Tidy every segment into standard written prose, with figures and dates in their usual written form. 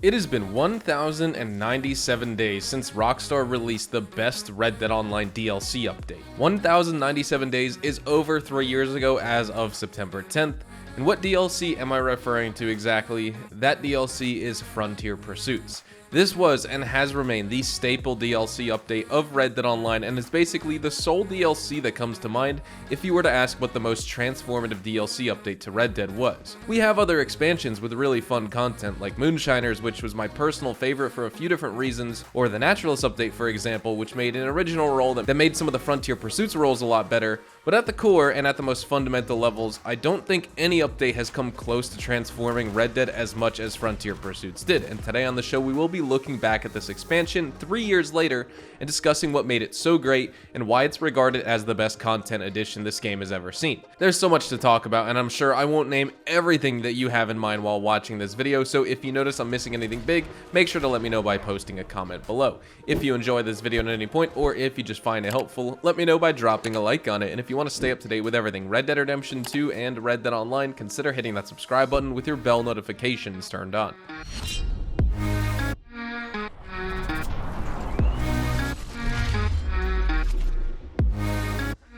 It has been 1,097 days since Rockstar released the best Red Dead Online DLC update. 1,097 days is over 3 years ago as of September 10th, and what DLC am I referring to exactly? That DLC is Frontier Pursuits. This was and has remained the staple DLC update of Red Dead Online, and is basically the sole DLC that comes to mind if you were to ask what the most transformative DLC update to Red Dead was. We have other expansions with really fun content like Moonshiners, which was my personal favorite for a few different reasons, or the Naturalist update for example, which made an original role that made some of the Frontier Pursuits roles a lot better. But at the core and at the most fundamental levels, I don't think any update has come close to transforming Red Dead as much as Frontier Pursuits did, and today on the show we will be looking back at this expansion 3 years later and discussing what made it so great and why it's regarded as the best content addition this game has ever seen. There's so much to talk about, and I'm sure I won't name everything that you have in mind while watching this video, so if you notice I'm missing anything big, make sure to let me know by posting a comment below. If you enjoy this video at any point, or if you just find it helpful, let me know by dropping a like on it, and if you want to stay up to date with everything Red Dead Redemption 2 and Red Dead Online, consider hitting that subscribe button with your bell notifications turned on.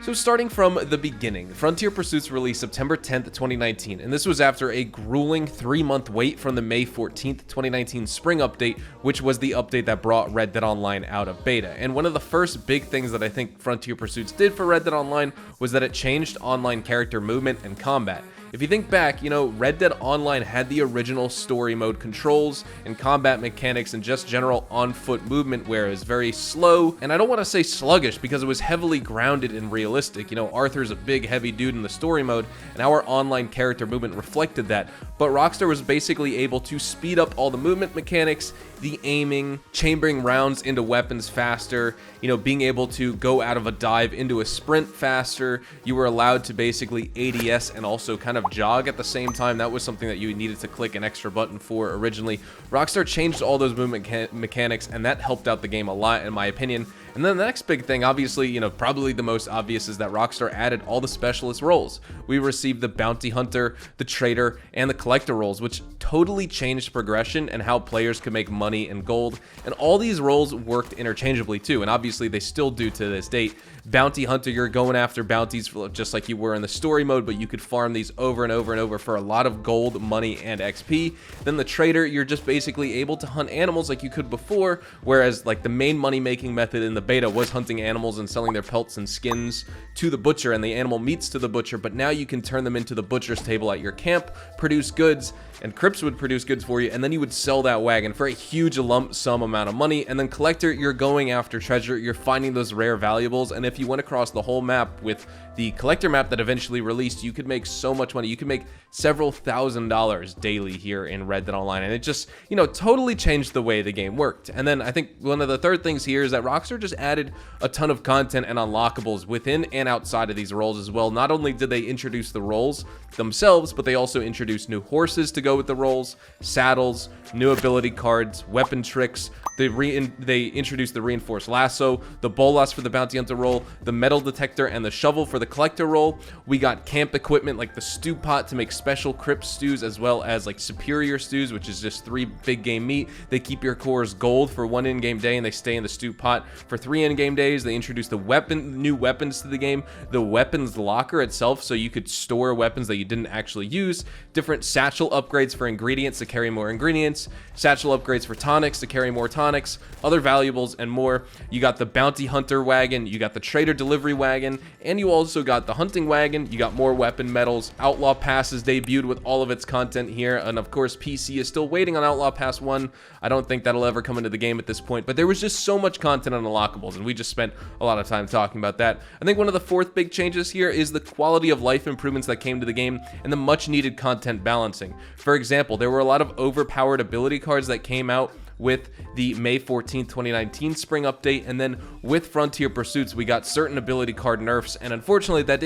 So starting from the beginning, Frontier Pursuits released September 10th, 2019, and this was after a grueling 3-month wait from the May 14th, 2019 spring update, which was the update that brought Red Dead Online out of beta. And one of the first big things that I think Frontier Pursuits did for Red Dead Online was that it changed online character movement and combat. If you think back, Red Dead Online had the original story mode controls and combat mechanics and just general on-foot movement where it was very slow, and I don't want to say sluggish because it was heavily grounded and realistic. Arthur's a big, heavy dude in the story mode, and our online character movement reflected that, but Rockstar was basically able to speed up all the movement mechanics, the aiming, chambering rounds into weapons faster, being able to go out of a dive into a sprint faster. You were allowed to basically ADS and also kind of jog at the same time. That was something that you needed to click an extra button for originally. Rockstar changed all those movement mechanics, and that helped out the game a lot in my opinion. And then the next big thing, obviously, probably the most obvious, is that Rockstar added all the specialist roles. We received the Bounty Hunter, the Trader, and the Collector roles, which totally changed progression and how players could make money and gold. And all these roles worked interchangeably too, and obviously they still do to this date. Bounty Hunter, you're going after bounties just like you were in the story mode, but you could farm these over and over and over for a lot of gold, money, and XP. Then the Trader, you're just basically able to hunt animals like you could before, whereas like the main money-making method in the beta was hunting animals and selling their pelts and skins to the butcher and the animal meats to the butcher, but now you can turn them into the butcher's table at your camp, produce goods, and Crips would produce goods for you, and then you would sell that wagon for a huge lump sum amount of money. And then Collector, you're going after treasure, you're finding those rare valuables, and if you went across the whole map with the Collector map that eventually released, you could make so much money. You could make several $1,000s daily here in Red Dead Online, and it just, totally changed the way the game worked. And then I think one of the third things here is that Rockstar just added a ton of content and unlockables within and outside of these roles as well. Not only did they introduce the roles themselves, but they also introduced new horses to go with the roles, saddles, new ability cards, weapon tricks. They introduced the reinforced lasso, the bolas for the Bounty Hunter role, the metal detector, and the shovel for the Collector role. We got camp equipment like the stew pot to make special Crip stews, as well as like superior stews, which is just 3 big game meat. They keep your cores gold for 1 in-game day, and they stay in the stew pot for 3 in-game days. They introduced the new weapons to the game, the weapons locker itself, so you could store weapons that you didn't actually use, different satchel upgrades for ingredients to carry more ingredients, satchel upgrades for tonics to carry more tonics, other valuables, and more. You got the Bounty Hunter wagon, you got the Trader delivery wagon, and you also got the hunting wagon. You got more weapon medals. Outlaw Pass is debuted with all of its content here, and of course PC is still waiting on Outlaw Pass 1. I don't think that'll ever come into the game at this point, but there was just so much content on unlockables, and we just spent a lot of time talking about that. I think one of the fourth big changes here is the quality of life improvements that came to the game and the much needed content balancing. For example, there were a lot of overpowered ability cards that came out with the May 14th, 2019 spring update, and then with Frontier Pursuits, we got certain ability card nerfs, and unfortunately that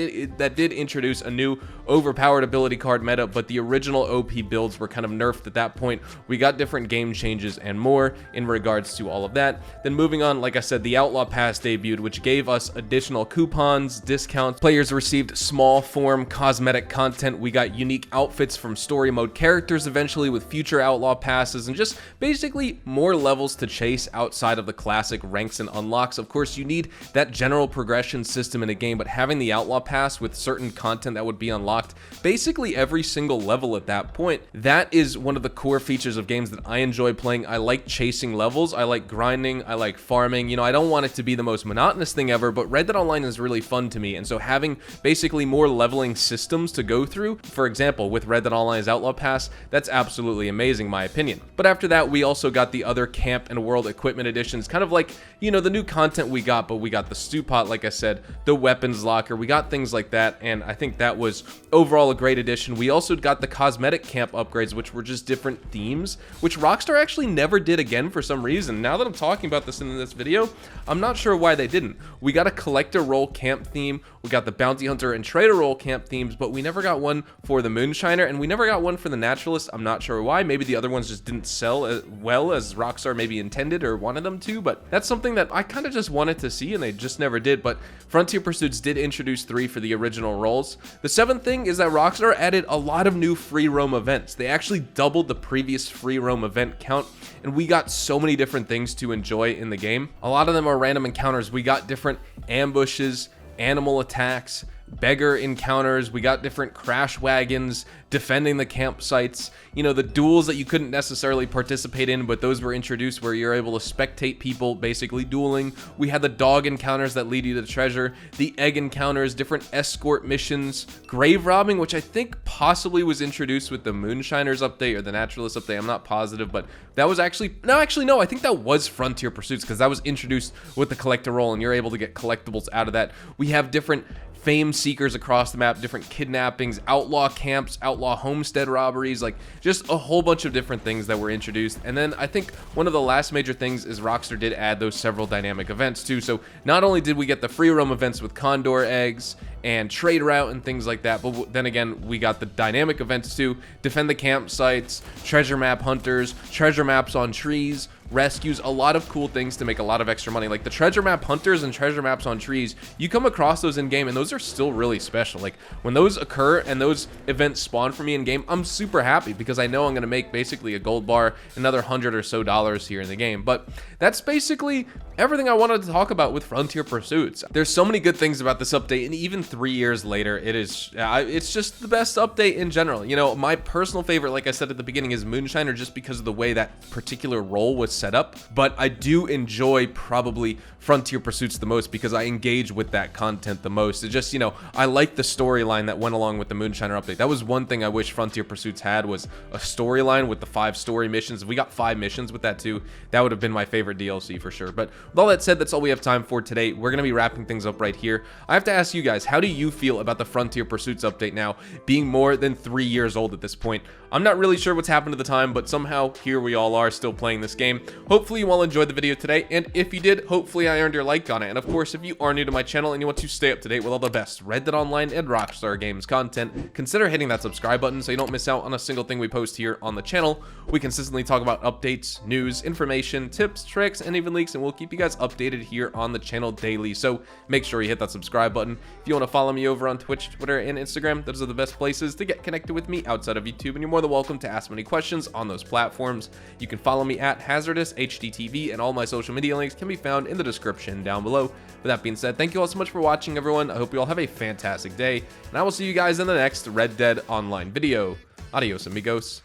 did introduce a new overpowered ability card meta, but the original OP builds were kind of nerfed at that point. We got different game changes and more in regards to all of that. Then moving on, like I said, the Outlaw Pass debuted, which gave us additional coupons, discounts. Players received small form cosmetic content. We got unique outfits from story mode characters eventually with future Outlaw Passes, and just basically more levels to chase outside of the classic ranks and unlocks. Of course, you need that general progression system in a game, but having the Outlaw Pass with certain content that would be unlocked basically every single level at that point, that is one of the core features of games that I enjoy playing. I like chasing levels, I like grinding, I like farming. You know, I don't want it to be the most monotonous thing ever, but Red Dead Online is really fun to me, and so having basically more leveling systems to go through, for example, with Red Dead Online's Outlaw Pass, that's absolutely amazing in my opinion. But after that, we also got the other camp and world equipment editions, kind of like, you know, the new content we got, but we got the stew pot, like I said, the weapons locker, we got things like that, and I think that was overall a great addition. We also got the cosmetic camp upgrades, which were just different themes, which Rockstar actually never did again for some reason. Now that I'm talking about this in this video, I'm not sure why they didn't. We got a collector role camp theme, we got the bounty hunter and trader role camp themes, but we never got one for the moonshiner, and we never got one for the naturalist. I'm not sure why. Maybe the other ones just didn't sell as well as Rockstar maybe intended or wanted them to, but that's something that I kind of just wanted to see and they just never did. But Frontier Pursuits did introduce 3 for the original roles. The 7th thing is that Rockstar added a lot of new free roam events. They actually doubled the previous free roam event count, and we got so many different things to enjoy in the game. A lot of them are random encounters. We got different ambushes, animal attacks, beggar encounters, we got different crash wagons, defending the campsites, you know, the duels that you couldn't necessarily participate in, but those were introduced where you're able to spectate people basically dueling. We had the dog encounters that lead you to treasure, the egg encounters, different escort missions, grave robbing, which I think possibly was introduced with the Moonshiners update or the Naturalist update. I'm not positive, but that was actually no, I think that was Frontier Pursuits, because that was introduced with the collector role and you're able to get collectibles out of that. We have different fame seekers across the map, different kidnappings, outlaw camps, outlaw homestead robberies, like just a whole bunch of different things that were introduced. And then I think one of the last major things is Rockstar did add those several dynamic events too. So not only did we get the free roam events with condor eggs and trade route and things like that, but then again we got the dynamic events too: defend the campsites, treasure map hunters, treasure maps on trees, rescues, a lot of cool things to make a lot of extra money. Like the treasure map hunters and treasure maps on trees, you come across those in game and those are still really special. Like when those occur and those events spawn for me in game, I'm super happy because I know I'm going to make basically a gold bar, another $100 or so here in the game. But that's basically everything I wanted to talk about with Frontier Pursuits. There's so many good things about this update, and even 3 years later, it's just the best update in general. You know, my personal favorite, like I said at the beginning, is Moonshiner, just because of the way that particular role was set up. But I do enjoy probably Frontier Pursuits the most because I engage with that content the most. It just, you know, I like the storyline that went along with the Moonshiner update. That was one thing I wish Frontier Pursuits had, was a storyline with the 5 story missions. If we got 5 missions with that too, that would have been my favorite DLC for sure. But with all that said, that's all we have time for today. We're going to be wrapping things up right here. I have to ask you guys, how do you feel about the Frontier Pursuits update now being more than 3 years old at this point? I'm not really sure what's happened at the time, but somehow here we all are still playing this game. Hopefully you all enjoyed the video today, and if you did, hopefully I earned your like on it. And of course, if you are new to my channel and you want to stay up to date with all the best Red Dead Online and Rockstar Games content, consider hitting that subscribe button so you don't miss out on a single thing we post here on the channel. We consistently talk about updates, news, information, tips, tricks, and even leaks, and we'll keep you guys updated here on the channel daily. So make sure you hit that subscribe button. If you want to follow me over on Twitch, Twitter, and Instagram, those are the best places to get connected with me outside of YouTube, and you're more than welcome to ask me any questions on those platforms. You can follow me at HazardousHDTV, and all my social media links can be found in the description down below. With that being said, thank you all so much for watching, everyone. I hope you all have a fantastic day, and I will see you guys in the next Red Dead Online video. Adios, amigos.